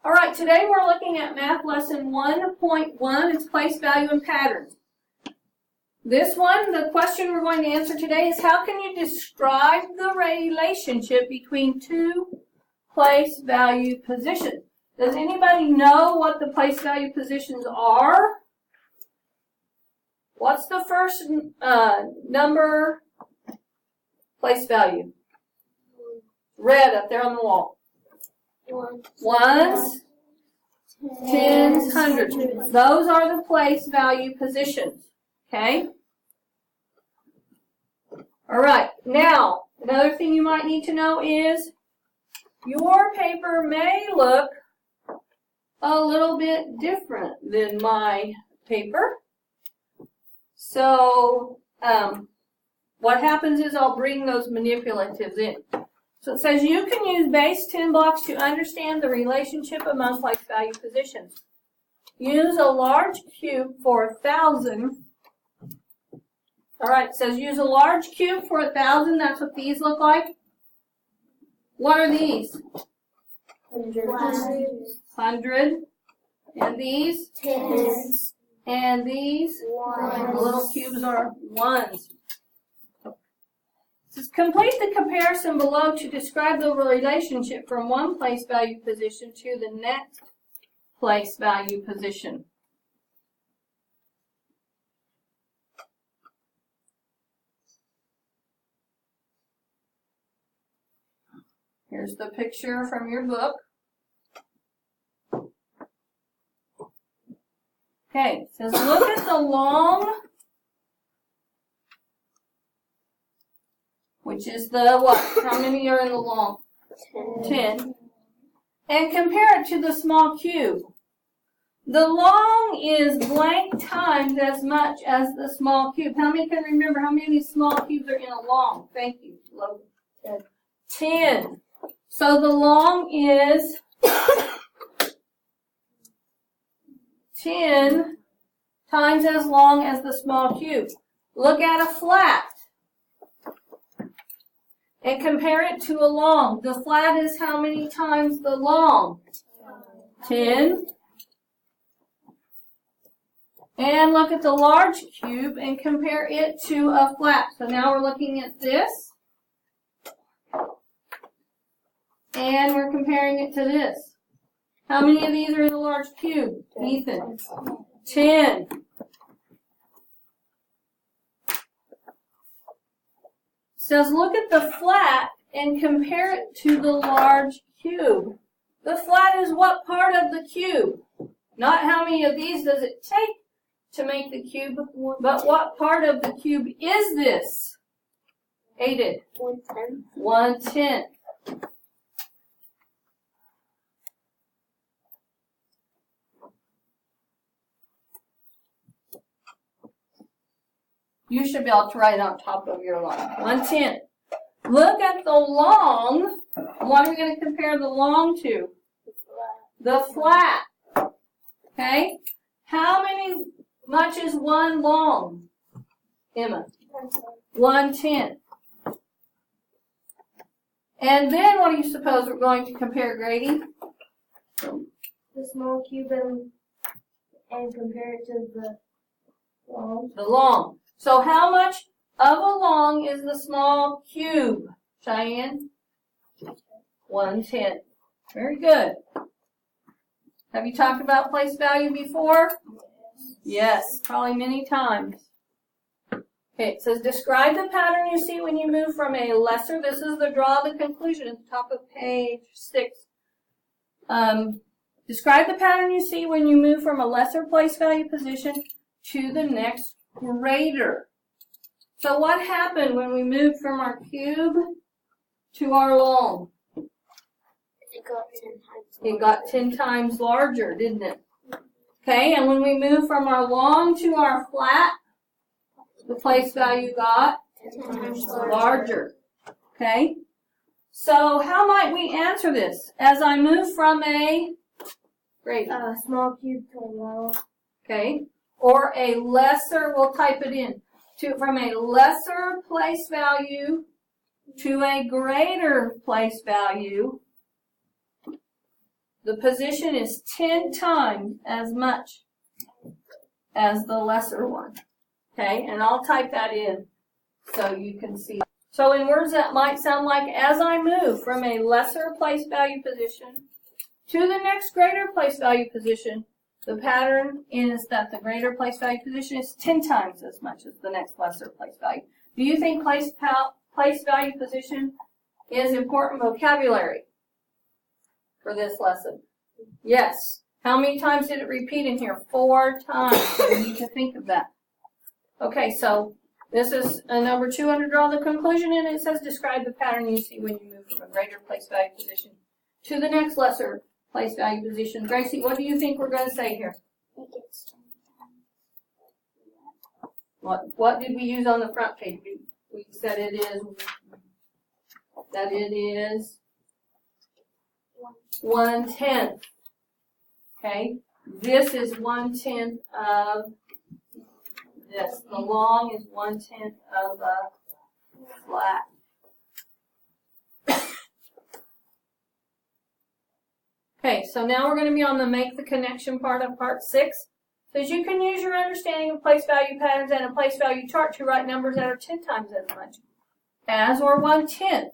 All right, today we're looking at math lesson 1.1. It's place, value, and patterns. This one, the question we're going to answer today is how can you describe the relationship between two place, value, positions? Does anybody know what the place, value, positions are? What's the first number, place, value? Red up there on the wall. Ones, tens, hundreds. Those are the place, value, positions. Okay? All right. Now, another thing you might need to know is your paper may look a little bit different than my paper. So, what happens is I'll bring those manipulatives in. So it says you can use base 10 blocks to understand the relationship among place, value, positions. Use a large cube for 1,000. All right, it says use a large cube for 1,000. That's what these look like. What are these? 100. And these? Tens. And these? Ones. The little cubes are ones. It says complete the comparison below to describe the relationship from one place value position to the next place value position. Here's the picture from your book. Okay, it says look at the long, which is the what? How many are in the long? 10. And compare it to the small cube. The long is blank times as much as the small cube. How many can remember how many small cubes are in a long? Thank you, Logan. 10. So the long is 10 times as long as the small cube. Look at a flat and compare it to a long. The flat is how many times the long? 10. And look at the large cube and compare it to a flat. So now we're looking at this. And we're comparing it to this. How many of these are in the large cube? Ethan. 10. Says look at the flat and compare it to the large cube. The flat is what part of the cube? Not how many of these does it take to make the cube, but what part of the cube is this? Aided. 1/10. 1/10. You should be able to write it on top of your line. 1/10. Look at the long. What are we going to compare the long to? The flat. Okay? How much is one long? Emma? 1/10. And then what do you suppose we're going to compare, Grady? The small cube and compare it to the long. The long. So how much of a long is the small cube, Cheyenne? 1/10. Very good. Have you talked about place value before? Yes, probably many times. Okay, it says describe the pattern you see when you move from a lesser, this is the draw the conclusion at the top of page 6. Describe the pattern you see when you move from a lesser place value position to the next greater. So what happened when we moved from our cube to our long? It got 10 times. It got 10 times larger, didn't it? Okay, and when we moved from our long to our flat, the place value got 10 times larger. Okay, so how might we answer this? As I move from a greater, small cube to a long. okay, or a lesser, we'll type it in, from a lesser place value to a greater place value, the position is 10 times as much as the lesser one. Okay, and I'll type that in so you can see. So in words that might sound like, as I move from a lesser place value position to the next greater place value position, the pattern is that the greater place value position is 10 times as much as the next lesser place value. Do you think place value position is important vocabulary for this lesson? Yes. How many times did it repeat in here? 4 times. So you need to think of that. Okay, so this is number 2 under draw the conclusion, and it says describe the pattern you see when you move from a greater place value position to the next lesser place value position. Gracie, what do you think we're going to say here? What did we use on the front page? We said it is 1/10. Okay, this is 1/10 of this. The long is 1/10 of a flat. Okay, so now we're going to be on the make the connection part of part 6. Says you can use your understanding of place value patterns and a place value chart to write numbers that are 10 times as much as or 1/10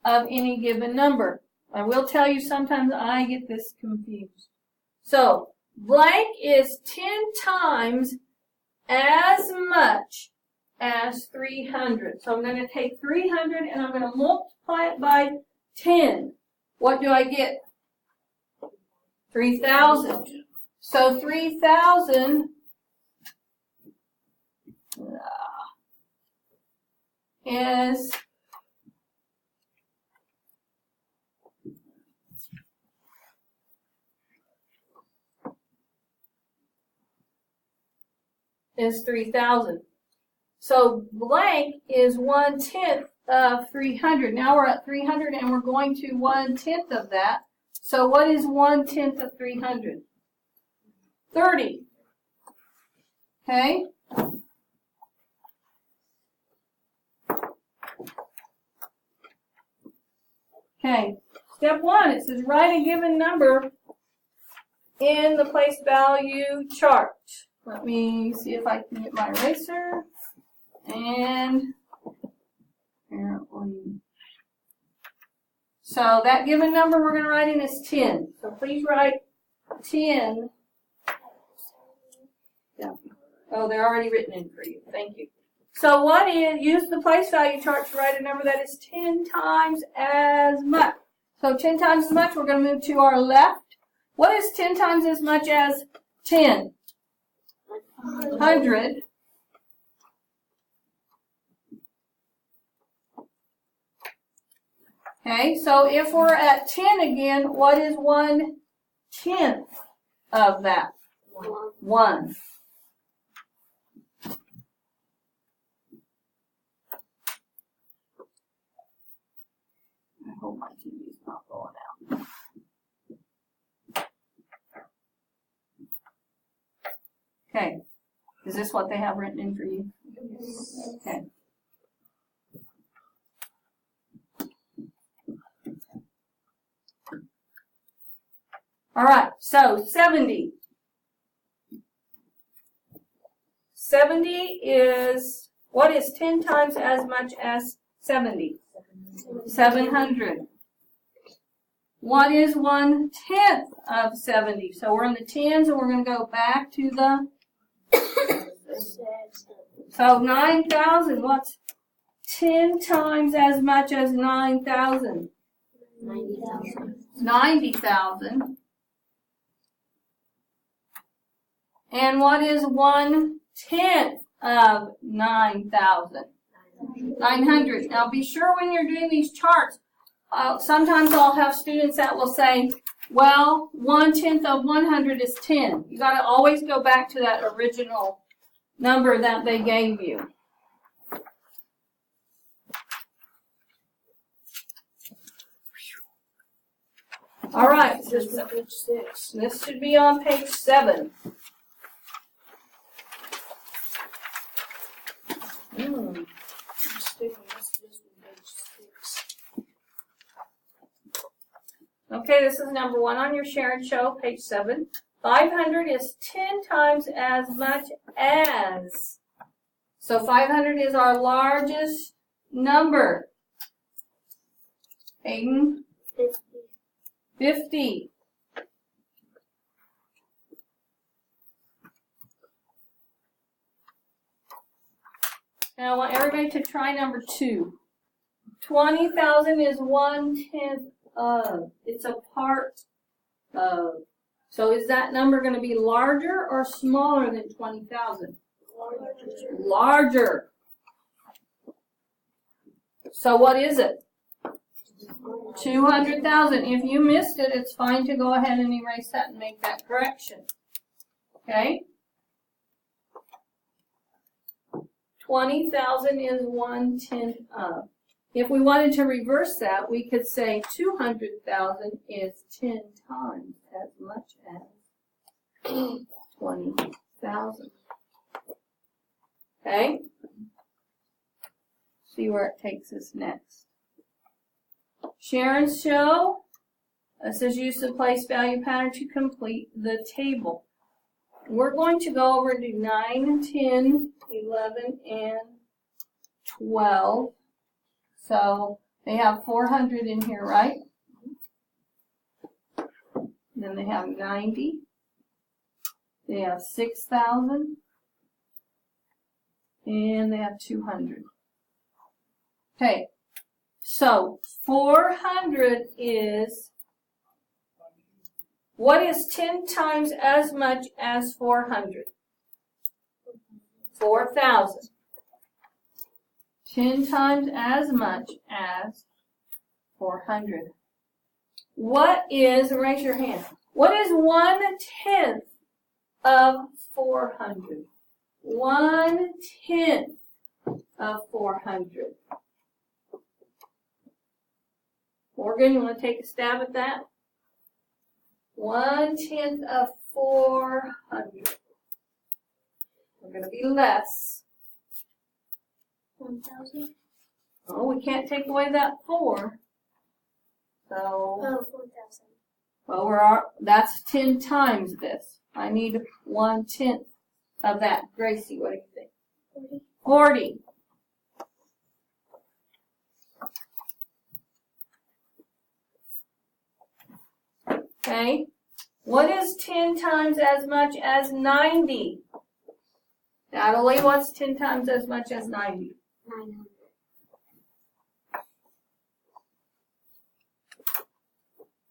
of any given number. I will tell you sometimes I get this confused. So blank is 10 times as much as 300. So I'm going to take 300 and I'm going to multiply it by 10. What do I get? 3,000. So 3,000 is 3,000. So blank is 1/10 of 300. Now we're at 300 and we're going to 1/10 of that. So what is 1/10 of 300? 30. Okay? Okay. Step 1, it says write a given number in the place value chart. Let me see if I can get my eraser. And apparently. So that given number we're going to write in is 10. So please write 10. Yeah. Oh, they're already written in for you. Thank you. So what is, use the place value chart to write a number that is 10 times as much. So 10 times as much, we're going to move to our left. What is 10 times as much as 10? 100. Okay, so if we're at 10 again, what is 1/10 of that? 1. I hope my TV is not going out. Okay, is this what they have written in for you? Okay. All right, so 70. 70 is, what is 10 times as much as 70? 700. What is 1/10 of 70? So we're in the tens and we're going to go back to the, so 9,000. What's 10 times as much as 9,000? 90,000. 90,000. And what is 1/10 of 9,000? 900. Now be sure when you're doing these charts, sometimes I'll have students that will say, well, 1/10 of 100 is 10. You got to always go back to that original number that they gave you. All right. Page 6. This should be on page 7. Okay, this is number 1 on your share and show, page 7. 500 is 10 times as much as. So 500 is our largest number. Aiden? 50. Now I want everybody to try number 2. 20,000 is 1/10 of. It's a part of. So is that number going to be larger or smaller than 20,000? Larger. So what is it? 200,000. If you missed it, it's fine to go ahead and erase that and make that correction. Okay? 20,000 is 1/10 of. If we wanted to reverse that, we could say 200,000 is 10 times as much as 20,000. Okay? See where it takes us next. Share and show. It says use the place value pattern to complete the table. We're going to go over to 9, 10, 11, and 12. So they have 400 in here, right? Then they have 90. They have 6,000. And they have 200. Okay. So 400 is, what is 10 times as much as 400? 4,000. 10 times as much as 400. What is, raise your hand, what is 1/10 of 400? 1/10 of 400. Morgan, you want to take a stab at that? 1/10 of 400. We're going to be less. 1,000? Oh, we can't take away that 4. So, Oh, 4,000. well, that's 10 times this. I need 1/10 of that. Gracie, what do you think? 40. 40. Okay. What is 10 times as much as 90? Natalie, what's 10 times as much as 90? 900.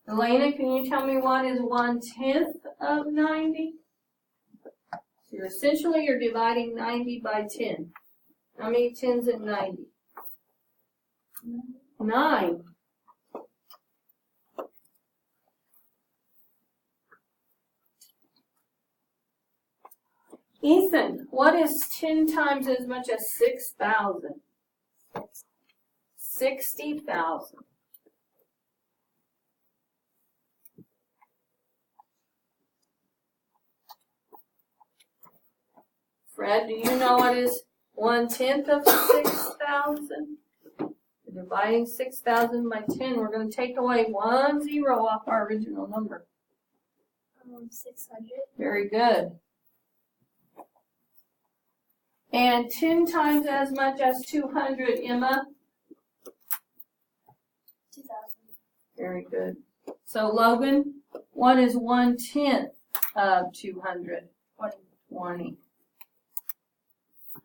Elena, can you tell me what is 1/10 of 90? So you're dividing 90 by 10. How many 10s in 90? 9. Ethan, what is 10 times as much as 6,000? 60,000. Fred, do you know what is 1/10 of 6,000? We're dividing 6,000 by 10. We're going to take away 1 0 off our original number. 600. Very good. And 10 times as much as 200, Emma? 2,000. Very good. So, Logan, what is 1/10 of 200? 20.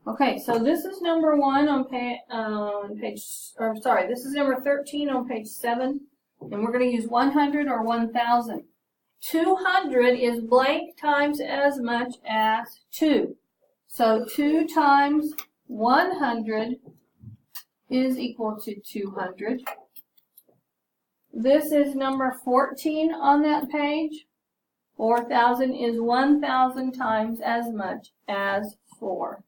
Okay, so this is number 1 on this is number 13 on page 7, and we're going to use 100 or 1,000. 200 is blank times as much as 2. So 2 times 100 is equal to 200. This is number 14 on that page. 4,000 is 1,000 times as much as 4.